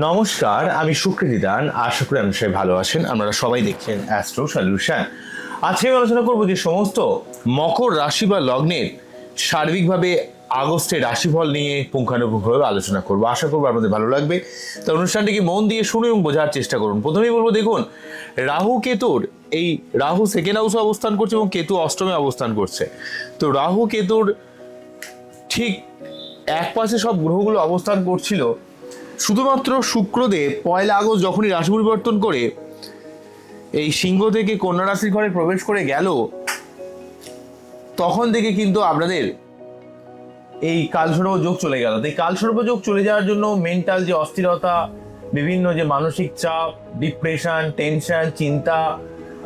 নমস্কার, আমি সুকৃতি দান। আশা করি আপনারা সবাই ভালো আছেন। আপনারা সবাই দেখছেন অ্যাস্ট্রো সলিউশন। আজকে আমি আলোচনা করবো যে সমস্ত মকর রাশি বা লগ্নের সার্বিকভাবে আগস্টের রাশিফল নিয়ে পুঙ্খানুপুঙ্খভাবে আলোচনা করবো। আশা করবো আপনাদের ভালো লাগবে। তো অনুষ্ঠানটিকে মন দিয়ে শুনুন এবং বোঝার চেষ্টা করুন। প্রথমেই বলবো, দেখুন রাহু কেতুর এই রাহু সেকেন্ড হাউসে অবস্থান করছে এবং কেতু অষ্টমে অবস্থান করছে। তো রাহু কেতুর ঠিক এক পাশে সব গ্রহগুলো অবস্থান করছিল। শুধুমাত্র শুক্রদেব 1 আগস্ট যখনই রাশি পরিবর্তন করে এই সিংহ থেকে কন্যা রাশির ঘরে প্রবেশ করে গেল, তখন থেকে কিন্তু আপনাদের এই কালসর্প যোগ চলে গেল। তো এই কালসর্প যোগ চলে যাওয়ার জন্য মেন্টাল যে অস্থিরতা, বিভিন্ন যে মানসিক চাপ, ডিপ্রেশন, টেনশন, চিন্তা,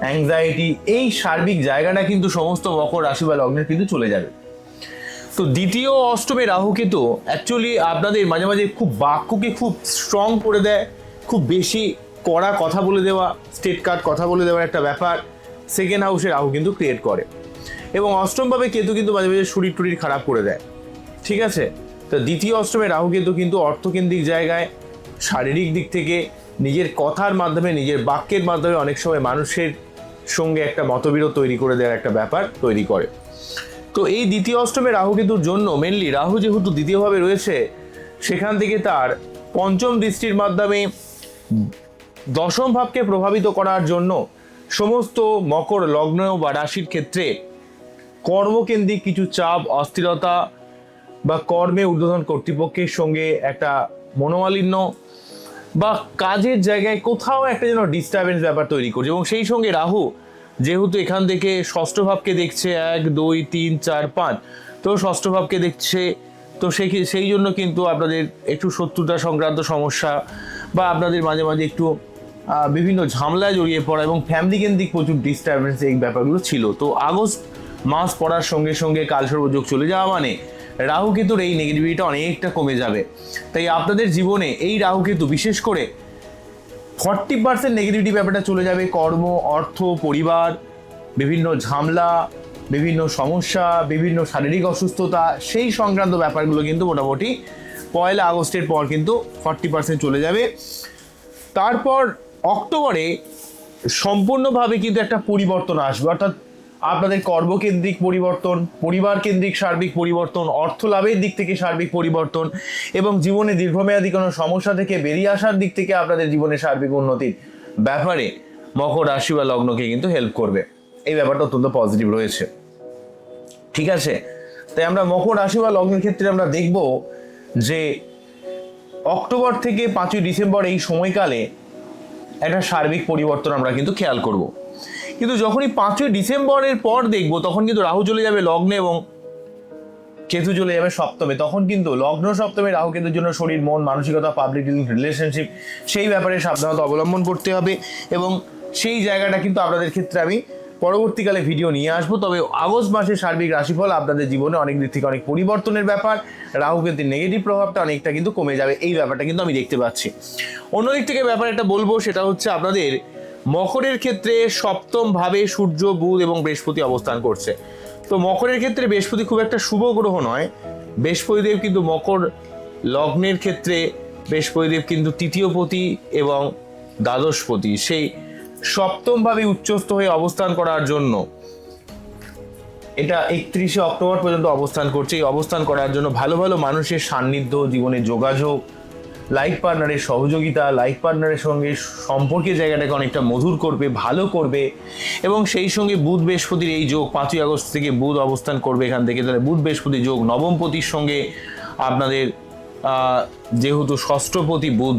অ্যাংজাইটি, এই সার্বিক জায়গাটা কিন্তু সমস্ত মকর রাশি বা লগ্নের কিন্তু চলে যাবে। তো দ্বিতীয় অষ্টমে রাহু কেতু অ্যাকচুয়ালি আপনাদের মাঝে মাঝে খুব বাক্যকে খুব স্ট্রং করে দেয়, খুব বেশি কড়া কথা বলে দেওয়া, স্টেট কাট কথা বলে দেওয়ার একটা ব্যাপার সেকেন্ড হাউসে রাহু কিন্তু ক্রিয়েট করে। এবং অষ্টমভাবে কেতু কিন্তু মাঝে মাঝে শরীর টুরির খারাপ করে দেয়। ঠিক আছে, তো দ্বিতীয় অষ্টমে রাহু কেতু কিন্তু অর্থকেন্দ্রিক জায়গায় শারীরিক দিক থেকে নিজের কথার মাধ্যমে, নিজের বাক্যের মাধ্যমে অনেক সময় মানুষের সঙ্গে একটা মতবিরোধ তৈরি করে দেওয়ার একটা ব্যাপার তৈরি করে। তো এই দ্বিতীয় অষ্টমে রাহু কেতুর জন্য মেনলি রাহু যেহেতু দ্বিতীয়ভাবে রয়েছে, সেখান থেকে তার পঞ্চম দৃষ্টির মাধ্যমে দশম ভাবকে প্রভাবিত করার জন্য সমস্ত মকর লগ্ন বা রাশির ক্ষেত্রে কর্মকেন্দ্রিক কিছু চাপ, অস্থিরতা বা কর্মে ঊর্ধ্বতন কর্তৃপক্ষের সঙ্গে একটা মনোমালিন্য বা কাজের জায়গায় কোথাও একটা যেন ডিস্টারবেন্স ব্যাপার তৈরি করছে। এবং সেই সঙ্গে রাহু যেহেতু এখান থেকে ষষ্ঠ ভাবকে দেখছে, 1, 2, 3, 4, 5, তো ষষ্ঠ ভাবকে দেখছে, তো সেই জন্য কিন্তু আপনাদের একটু শত্রুতা সংক্রান্ত সমস্যা বা আপনাদের মাঝে মাঝে একটু বিভিন্ন ঝামেলায় জড়িয়ে পড়া এবং ফ্যামিলি কেন্দ্রিক প্রচুর ডিস্টারবেন্স, এই ব্যাপারগুলো ছিল। তো আগস্ট মাস পড়ার সঙ্গে সঙ্গে কালসর্প যোগ চলে যাওয়া মানে রাহু কেতুর এই নেগেটিভিটিটা অনেকটা কমে যাবে। তাই আপনাদের জীবনে এই রাহু কেতু বিশেষ করে 40% নেগেটিভিটি ব্যাপারটা চলে যাবে। কর্ম, অর্থ, পরিবার, বিভিন্ন ঝামেলা, বিভিন্ন সমস্যা, বিভিন্ন শারীরিক অসুস্থতা, সেই সংক্রান্ত ব্যাপারগুলো কিন্তু মোটামুটি 1 আগস্টের পর কিন্তু 40% চলে যাবে। তারপর অক্টোবরে সম্পূর্ণভাবে কিন্তু একটা পরিবর্তন আসবে, অর্থাৎ আপনাদের কর্মকেন্দ্রিক পরিবর্তন, পরিবার কেন্দ্রিক সার্বিক পরিবর্তন, অর্থ লাভের দিক থেকে সার্বিক পরিবর্তন এবং জীবনে দীর্ঘমেয়াদী কোনো সমস্যা থেকে বেরিয়ে আসার দিক থেকে আপনাদের জীবনে সার্বিক উন্নতির ব্যাপারে মকর রাশি বা লগ্নকে কিন্তু হেল্প করবে। এই ব্যাপারটা অত্যন্ত পজিটিভ রয়েছে। ঠিক আছে, তাই আমরা মকর রাশি বা লগ্নের ক্ষেত্রে আমরা দেখব যে অক্টোবর থেকে 5ই ডিসেম্বর এই সময়কালে একটা সার্বিক পরিবর্তন আমরা কিন্তু খেয়াল করব। কিন্তু যখনই 5ই ডিসেম্বরের পর দেখব, তখন কিন্তু রাহু চলে যাবে লগ্নে এবং কেতু চলে যাবে সপ্তমে। তখন কিন্তু লগ্ন সপ্তমে রাহু কেতুর জন্য শরীর, মন, মানসিকতা, পাবলিক রিলেশনশিপ, সেই ব্যাপারে সাবধানতা অবলম্বন করতে হবে। এবং সেই জায়গাটা কিন্তু আপনাদের ক্ষেত্রে আমি পরবর্তীকালে ভিডিও নিয়ে আসবো। তবে আগস্ট মাসের সার্বিক রাশিফল আপনাদের জীবনে অনেক দিক থেকে অনেক পরিবর্তনের ব্যাপার, রাহু কেতুর নেগেটিভ প্রভাবটা অনেকটা কিন্তু কমে যাবে, এই ব্যাপারটা কিন্তু আমি দেখতে পাচ্ছি। অন্যদিক থেকে ব্যাপার একটা বলবো, সেটা হচ্ছে আপনাদের মকরের ক্ষেত্রে সপ্তম ভাবে সূর্য, বুধ এবং বৃহস্পতি অবস্থান করছে। তো মকরের ক্ষেত্রে বৃহস্পতি খুব একটা শুভ গ্রহ নয়। বৃহস্পতিদেব কিন্তু মকর লগ্নের ক্ষেত্রে বৃহস্পতিদেব কিন্তু তৃতীয়পতি এবং দ্বাদশপতি, সেই সপ্তমভাবে উচ্চস্থ হয়ে অবস্থান করার জন্য এটা 31শে অক্টোবর পর্যন্ত অবস্থান করছে। এই অবস্থান করার জন্য ভালো ভালো মানুষের সান্নিধ্য, জীবনে যোগাযোগ, লাইফ পার্টনারের সহযোগিতা, লাইফ পার্টনারের সঙ্গে সম্পর্কের জায়গাটাকে অনেকটা মধুর করবে, ভালো করবে। এবং সেই সঙ্গে বুধ বৃহস্পতির এই যোগ 5ই আগস্ট থেকে বুধ অবস্থান করবে এখান থেকে, তাহলে বুধ বৃহস্পতি যোগ নবমপতির সঙ্গে আপনাদের যেহেতু ষষ্ঠপতি বুধ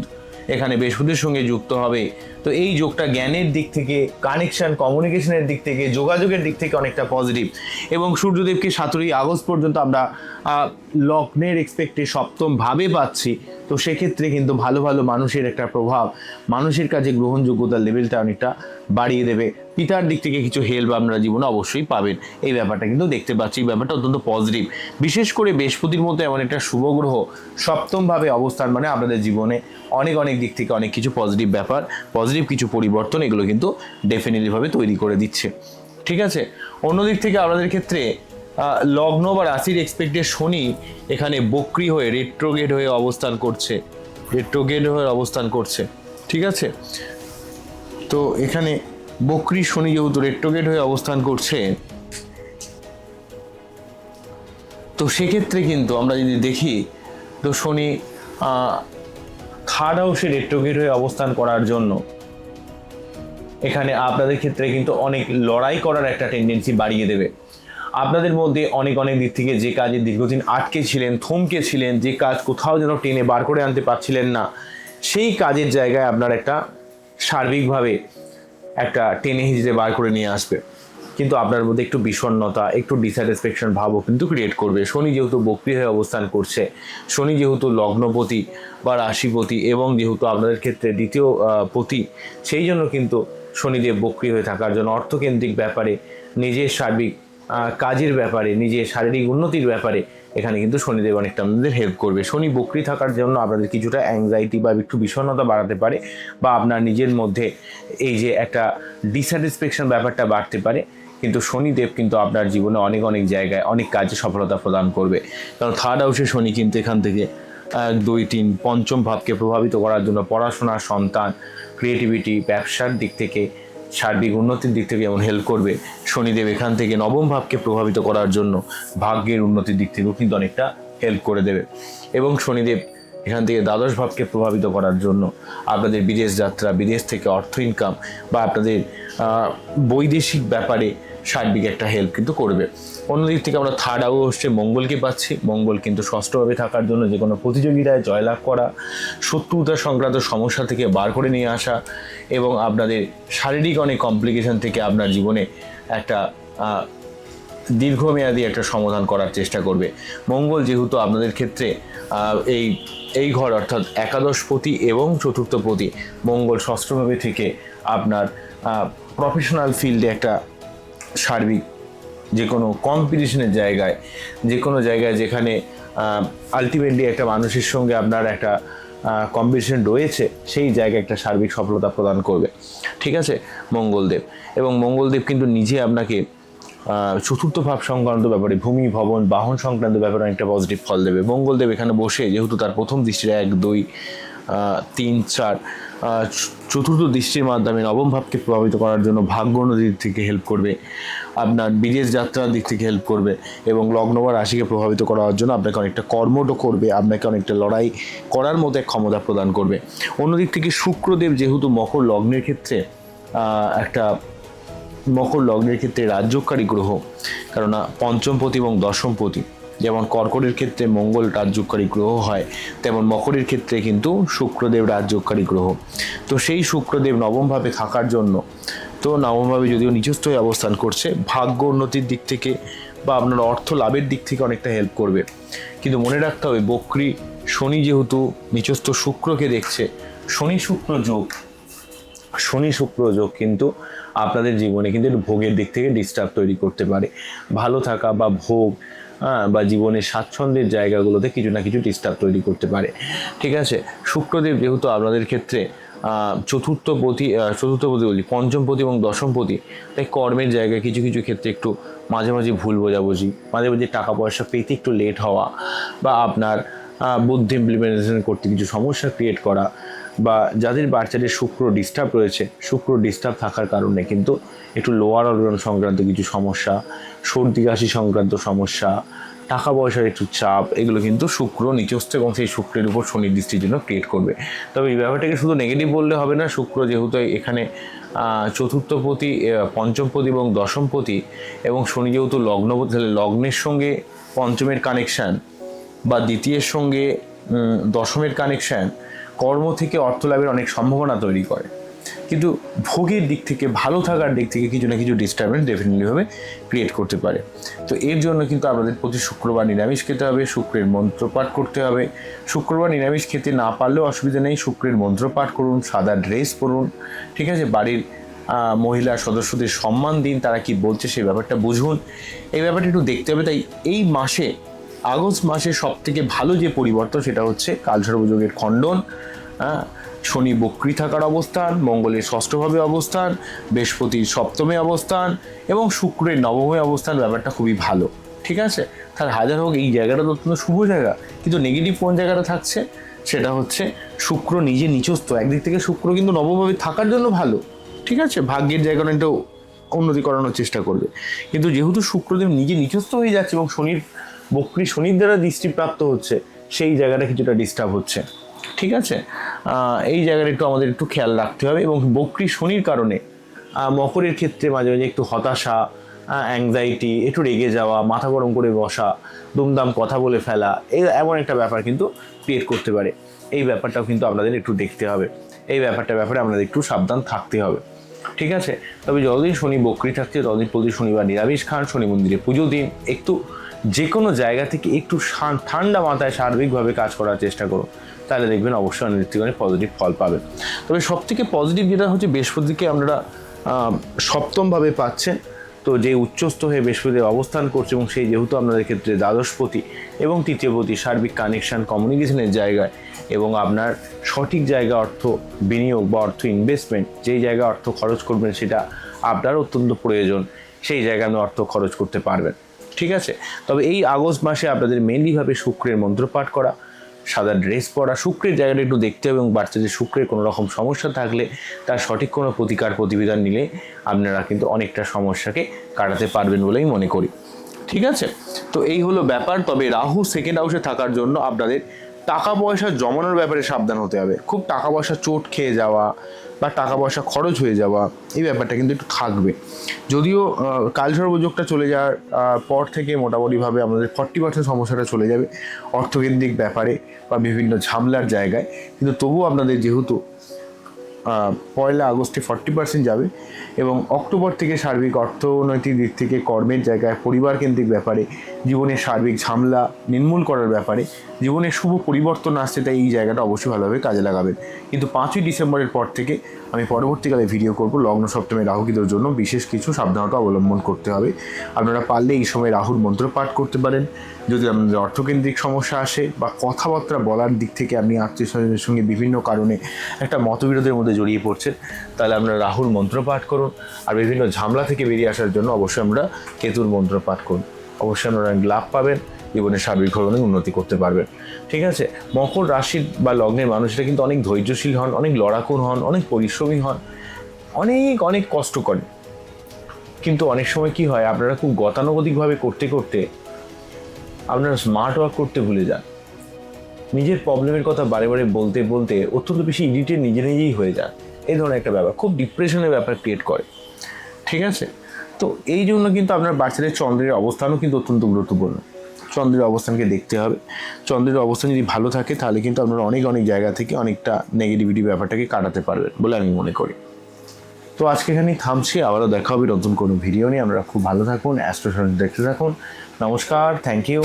এখানে বৃহস্পতির সঙ্গে যুক্ত হবে, তো এই যোগটা জ্ঞানের দিক থেকে, কানেকশন, কমিউনিকেশনের দিক থেকে, যোগাযোগের দিক থেকে অনেকটা পজিটিভ। এবং সূর্যদেবকে 17ই আগস্ট পর্যন্ত আমরা লগ্নের এক্সপেক্টে সপ্তম ভাবে পাচ্ছি। তো সেক্ষেত্রে কিন্তু ভালো ভালো মানুষের একটা প্রভাব, মানুষের কাছে গ্রহণযোগ্যতার লেভেলটা অনেকটা বাড়িয়ে দেবে। পিতার দিক থেকে কিছু হেল্প আপনারা জীবনে অবশ্যই পাবেন, এই ব্যাপারটা কিন্তু দেখতে পাচ্ছি। এই ব্যাপারটা অত্যন্ত পজিটিভ। বিশেষ করে বৃহস্পতির মতো এমন একটা শুভ গ্রহ সপ্তমভাবে অবস্থান মানে আপনাদের জীবনে অনেক অনেক দিক থেকে অনেক কিছু পজিটিভ ব্যাপার, পজিটিভ কিছু পরিবর্তন, এগুলো কিন্তু ডেফিনেটলিভাবে তৈরি করে দিচ্ছে। ঠিক আছে, অন্যদিক থেকে আপনাদের ক্ষেত্রে লগ্ন বা রাশির এক্সপেক্টে শনি এখানে বক্রি হয়ে রেট্রোগেট হয়ে অবস্থান করছে। রেট্রোগ্রেড হয়ে অবস্থান করছে, ঠিক আছে। তো এখানে বক্রী শনি যেহেতু রেট্রোগ্রেড হয়ে অবস্থান করছে, তো সেক্ষেত্রে কিন্তু আমরা যদি দেখি তো শনি থার্ড হাউসে রেট্রোগ্রেড হয়ে অবস্থান করার জন্য এখানে আপনাদের ক্ষেত্রে কিন্তু অনেক লড়াই করার একটা টেন্ডেন্সি বাড়িয়ে দেবে। আপনাদের মধ্যে অনেক দিক থেকে যে কাজে দীর্ঘদিন আটকে ছিলেন, থমকে ছিলেন, যে কাজ কোথাও যেন টেনে বার করে আনতে পারছিলেন না, সেই কাজের জায়গায় আপনার একটা সার্বিকভাবে একটা টেনে হিঁচড়ে বার করে নিয়ে আসবে। কিন্তু আপনার মধ্যে একটু বিষণ্ণতা, একটু ডিস্যাটিসফ্যাকশন ভাবও কিন্তু ক্রিয়েট করবে। শনি যেহেতু বক্রী হয়ে অবস্থান করছে, শনি যেহেতু লগ্নপতি বা রাশিপতি এবং যেহেতু আপনাদের ক্ষেত্রে দ্বিতীয় পতি, সেই জন্য কিন্তু শনিদেব বক্রী হয়ে থাকার জন্য অর্থকেন্দ্রিক ব্যাপারে, নিজের সার্বিক কাজের ব্যাপারে, নিজের শারীরিক উন্নতির ব্যাপারে এখানে কিন্তু শনিদেব অনেকটা আপনাদের হেল্প করবে। শনি বক্রী থাকার জন্য আপনাদের কিছুটা অ্যাংজাইটি বা একটু বিষণ্ণতা বাড়াতে পারে, বা আপনার নিজের মধ্যে এই যে একটা ডিস্যাটিসফ্যাকশন ব্যাপারটা বাড়তে পারে। কিন্তু শনিদেব কিন্তু আপনার জীবনে অনেক জায়গায় অনেক কাজে সফলতা প্রদান করবে। কারণ থার্ড হাউসে শনি কিন্তু এখান থেকে 2, 3 পঞ্চম ভাবকে প্রভাবিত করার জন্য পড়াশোনা, সন্তান, ক্রিয়েটিভিটি, ব্যবসার দিক থেকে, সার্বিক উন্নতির দিক থেকে যেমন হেল্প করবে, শনিদেব এখান থেকে নবম ভাবকে প্রভাবিত করার জন্য ভাগ্যের উন্নতির দিক থেকেও কিন্তু অনেকটা হেল্প করে দেবে। এবং শনিদেব এখান থেকে দ্বাদশ ভাবকে প্রভাবিত করার জন্য আপনাদের বিদেশ যাত্রা, বিদেশ থেকে অর্থ ইনকাম বা আপনাদের বৈদেশিক ব্যাপারে সার্বিক একটা হেল্প কিন্তু করবে। অন্যদিক থেকে আমরা থার্ড হাউসে মঙ্গলকে পাচ্ছি। মঙ্গল কিন্তু ষষ্ঠভাবে থাকার জন্য যে কোনো প্রতিযোগিতায় জয়লাভ করা, শত্রুতা সংক্রান্ত সমস্যা থেকে বার করে নিয়ে আসা এবং আপনাদের শারীরিক অনেক কমপ্লিকেশন থেকে আপনার জীবনে একটা দীর্ঘমেয়াদী একটা সমাধান করার চেষ্টা করবে। মঙ্গল যেহেতু আপনাদের ক্ষেত্রে এই ঘর অর্থাৎ একাদশপতি এবং চতুর্থপতি, মঙ্গল ষষ্ঠভাবে থেকে আপনার প্রফেশনাল ফিল্ডে একটা সার্বিক যে কোনো কম্পিটিশনের জায়গায়, যে কোনো জায়গায় যেখানে আলটিমেটলি একটা মানুষের সঙ্গে আপনার একটা কম্পিটিশন রয়েছে, সেই জায়গায় একটা সার্বিক সফলতা প্রদান করবে, ঠিক আছে, মঙ্গলদেব। এবং মঙ্গলদেব কিন্তু নিজে আপনাকে চতুর্থ ভাব সংক্রান্ত ব্যাপারে, ভূমি, ভবন, বাহন সংক্রান্ত ব্যাপারে অনেকটা পজিটিভ ফল দেবে। মঙ্গলদেব এখানে বসে যেহেতু তার প্রথম দৃষ্টির 1, 2, 3, 4 চতুর্থ দৃষ্টির মাধ্যমে নবম ভাবকে প্রভাবিত করার জন্য ভাগ্য উন্নতির দিক থেকে হেল্প করবে, আপনার বিদেশ যাত্রার দিক থেকে হেল্প করবে এবং লগ্ন বা রাশিকে প্রভাবিত করার জন্য আপনাকে অনেকটা কর্মঠ করবে, আপনাকে অনেকটা লড়াই করার মতো এক ক্ষমতা প্রদান করবে। অন্যদিক থেকে শুক্রদেব যেহেতু মকর লগ্নের ক্ষেত্রে রাজ্যকারী গ্রহ, কেননা পঞ্চমপতি এবং দশমপতি, যেমন কর্কটের ক্ষেত্রে মঙ্গল রাজ্যকারী গ্রহ হয়, তেমন মকরের ক্ষেত্রে কিন্তু শুক্রদেব রাজ্যকারী গ্রহ। তো সেই শুক্রদেব নবমভাবে থাকার জন্য, তো নবমভাবে যদিও নিচস্থ হয়ে অবস্থান করছে, ভাগ্য উন্নতির দিক থেকে বা আপনার অর্থ লাভের দিক থেকে অনেকটা হেল্প করবে। কিন্তু মনে রাখতে হবে, বক্রী শনি যেহেতু নিচস্থ শুক্রকে দেখছে, শনি শুক্র যোগ কিন্তু আপনাদের জীবনে কিন্তু একটু ভোগের দিক থেকে ডিস্টার্ব তৈরি করতে পারে। ভালো থাকা বা ভোগ বা জীবনের স্বাচ্ছন্দ্যের জায়গাগুলোতে কিছু না কিছু ডিস্টার্ব তৈরি করতে পারে, ঠিক আছে। শুক্রদেব যেহেতু আপনাদের ক্ষেত্রে চতুর্থপতি বলি, পঞ্চমপতি এবং দশমপতি, তাই কর্মের জায়গায় কিছু ক্ষেত্রে একটু মাঝে ভুল বোঝাবুঝি, মাঝে টাকা পয়সা পেতে একটু লেট হওয়া, বা আপনার বুদ্ধি ইমপ্লিমেন্টেশন করতে কিছু সমস্যা ক্রিয়েট করা, বা যাদের বাচ্চাদের শুক্র ডিস্টার্ব রয়েছে, শুক্র ডিস্টার্ব থাকার কারণে কিন্তু একটু লোয়ার অর্গান সংক্রান্ত কিছু সমস্যা, সর্দি কাশি সংক্রান্ত সমস্যা, টাকা পয়সার একটু চাপ, এগুলো কিন্তু শুক্র নিচস্থ এবং সেই শুক্রের উপর শনির দৃষ্টির জন্য ক্রিয়েট করবে। তবে এই ব্যাপারটাকে শুধু নেগেটিভ বললে হবে না। শুক্র যেহেতু এখানে চতুর্থপতি, পঞ্চমপতি এবং দশমপতি, এবং শনি যেহেতু লগ্নপতি, তাহলে লগ্নের সঙ্গে পঞ্চমের কানেকশান বা দ্বিতীয়ের সঙ্গে দশমের কানেকশান কর্ম থেকে অর্থ লাভের অনেক সম্ভাবনা তৈরি করে। কিন্তু ভোগের দিক থেকে, ভালো থাকার দিক থেকে কিছু না কিছু ডিস্টারবেন্স ডেফিনেটলিভাবে ক্রিয়েট করতে পারে। তো এর জন্য কিন্তু আপনাদের প্রতি শুক্রবার নিরামিষ খেতে হবে, শুক্রের মন্ত্রপাঠ করতে হবে। শুক্রবার নিরামিষ খেতে না পারলেও অসুবিধা নেই, শুক্রের মন্ত্রপাঠ করুন, সাদা ড্রেস পরুন, ঠিক আছে, বাড়ির মহিলা সদস্যদের সম্মান দিন, তারা কি বলছে সেই ব্যাপারটা বুঝুন, এই ব্যাপারটা একটু দেখতে হবে। তাই এই মাসে, আগস্ট মাসে সব থেকে ভালো যে পরিবর্তন সেটা হচ্ছে কালসর্পযোগের খণ্ডন, শনি বক্রী থাকার অবস্থান, মঙ্গলের ষষ্ঠভাবে অবস্থান, বৃহস্পতির সপ্তমে অবস্থান এবং শুক্রের নবমে অবস্থান। ব্যাপারটা খুবই ভালো, ঠিক আছে। তার হাজার হোক এই জায়গাটা তো অত্যন্ত শুভ জায়গা, কিন্তু নেগেটিভ কোন জায়গাটা থাকছে সেটা হচ্ছে শুক্র নিজে নিচস্থ। একদিক থেকে শুক্র কিন্তু নবমভাবে থাকার জন্য ভালো, ঠিক আছে, ভাগ্যের জায়গাটা একটু উন্নতি করানোর চেষ্টা করবে। কিন্তু যেহেতু শুক্রদেব নিজে নিচস্থ হয়ে যাচ্ছে এবং শনির বক্রী শনির দ্বারা দৃষ্টিপ্রাপ্ত হচ্ছে, সেই জায়গাটা কিছুটা ডিস্টার্ব হচ্ছে, ঠিক আছে। এই জায়গাটা একটু আমাদের একটু খেয়াল রাখতে হবে। এবং বক্রী শনির কারণে মকরের ক্ষেত্রে মাঝে মাঝে একটু হতাশা, অ্যাংজাইটি, একটু রেগে যাওয়া, মাথা গরম করে বসা, দুমদাম কথা বলে ফেলা, এই এমন একটা ব্যাপার কিন্তু ক্রিয়েট করতে পারে। এই ব্যাপারটাও কিন্তু আপনাদের একটু দেখতে হবে, এই ব্যাপারে আপনাদের একটু সাবধান থাকতে হবে, ঠিক আছে। তবে যতদিন শনি বক্রী থাকছে ততদিন প্রতি শনিবার নিরামিষ খান, শনি মন্দিরে পুজো দিন, একটু যে কোনো জায়গা থেকে একটু ঠান্ডা মাথায় সার্বিকভাবে কাজ করার চেষ্টা করুন, তাহলে দেখবেন অবশ্যই অনেক পজিটিভ ফল পাবেন। তবে সবথেকে পজিটিভ যেটা হচ্ছে বৃহস্পতিকে আপনারা সপ্তমভাবে পাচ্ছেন। তো যে উচ্চস্থ হয়ে বৃহস্পতি অবস্থান করছে এবং সেই যেহেতু আপনাদের ক্ষেত্রে দ্বাদশপতি এবং তৃতীয়পতি, সার্বিক কানেকশন, কমিউনিকেশনের জায়গায় এবং আপনার সঠিক জায়গা অর্থ বিনিয়োগ বা অর্থ ইনভেস্টমেন্ট, যেই জায়গায় অর্থ খরচ করবেন সেটা আপনার অত্যন্ত প্রয়োজন, সেই জায়গায় আপনি অর্থ খরচ করতে পারবেন, ঠিক আছে। তবে এই আগস্ট মাসে আপনাদের মেনলিভাবে শুক্রের মন্ত্রপাঠ করা, সাদা ড্রেস পরা, শুক্রের জায়গাটা একটু দেখতে হবে এবং বাচ্চাদের শুক্রের কোনো রকম সমস্যা থাকলে তার সঠিক কোনো প্রতিবিধান নিলে আপনারা কিন্তু অনেকটা সমস্যাকে কাটাতে পারবেন বলেই মনে করি, ঠিক আছে। তো এই হলো ব্যাপার। তবে রাহু সেকেন্ড হাউসে থাকার জন্য আপনাদের টাকা পয়সা জমানোর ব্যাপারে সাবধান হতে হবে। খুব টাকা পয়সা চোট খেয়ে যাওয়া বা টাকা পয়সা খরচ হয়ে যাওয়া, এই ব্যাপারটা কিন্তু একটু থাকবে। যদিও কালসর্পযোগটা চলে যাওয়ার পর থেকে মোটামুটিভাবে আমাদের 40% সমস্যাটা চলে যাবে অর্থকেন্দ্রিক ব্যাপারে বা বিভিন্ন ঝামেলার জায়গায়, কিন্তু তবুও আপনাদের যেহেতু 1 আগস্টে 40% যাবে এবং অক্টোবর থেকে সার্বিক অর্থনৈতিক দিক থেকে কর্মের জায়গায়, পরিবার কেন্দ্রিক ব্যাপারে, জীবনের সার্বিক ঝামেলা নির্মূল করার ব্যাপারে, জীবনের শুভ পরিবর্তন আসছে, তাই এই জায়গাটা অবশ্যই ভালোভাবে কাজে লাগাবেন। কিন্তু 5ই ডিসেম্বরের পর থেকে আমি পরবর্তীকালে ভিডিও করব লগ্ন সপ্তমে রাহুকেতুর জন্য বিশেষ কিছু সাবধানতা অবলম্বন করতে হবে। আপনারা পারলে এই সময় রাহুর মন্ত্র পাঠ করতে পারেন। যদি আপনাদের অর্থকেন্দ্রিক সমস্যা আসে বা কথাবার্তা বলার দিক থেকে আপনি আত্মীয় স্বজনের সঙ্গে বিভিন্ন কারণে একটা মতবিরোধের মধ্যে জড়িয়ে পড়ছেন, তাহলে আপনারা রাহুর মন্ত্র পাঠ করুন। আর বিভিন্ন ঝামেলা থেকে বেরিয়ে আসার জন্য অবশ্যই আমরা কেতুর মন্ত্র পাঠ করুন। অবশ্যই আপনারা লাভ পাবেন, জীবনে সার্বিকভাবে অনেক উন্নতি করতে পারবেন, ঠিক আছে। মকর রাশির বা লগ্নের মানুষরা কিন্তু অনেক ধৈর্যশীল হন, অনেক লড়াকুর হন, অনেক পরিশ্রমী হন, অনেক কষ্ট করেন। কিন্তু অনেক সময় কি হয়, আপনারা খুব গতানুগতিকভাবে করতে করতে আপনারা স্মার্ট ওয়ার্ক করতে ভুলে যান। নিজের প্রবলেমের কথা বারে বারে বলতে বলতে অত্যন্ত বেশি ইরিটেট নিজেই হয়ে যান। এই ধরনের একটা ব্যাপার খুব ডিপ্রেশনের ব্যাপার ক্রিয়েট করে, ঠিক আছে। তো এই জন্য কিন্তু আপনার বাচ্চাদের চন্দ্রের অবস্থানও কিন্তু অত্যন্ত গুরুত্বপূর্ণ। চন্দ্রের অবস্থানকে দেখতে হবে। চন্দ্রের অবস্থান যদি ভালো থাকে তাহলে কিন্তু আপনারা অনেক জায়গা থেকে অনেকটা নেগেটিভিটি ব্যাপারটাকে কাটাতে পারবেন বলে আমি মনে করি। তো আজকে এখানেই থামছি, আবারও দেখা হবে নতুন কোনো ভিডিও নিয়ে। আপনারা খুব ভালো থাকুন, অ্যাস্ট্রো দেখতে থাকুন। নমস্কার, থ্যাংক ইউ।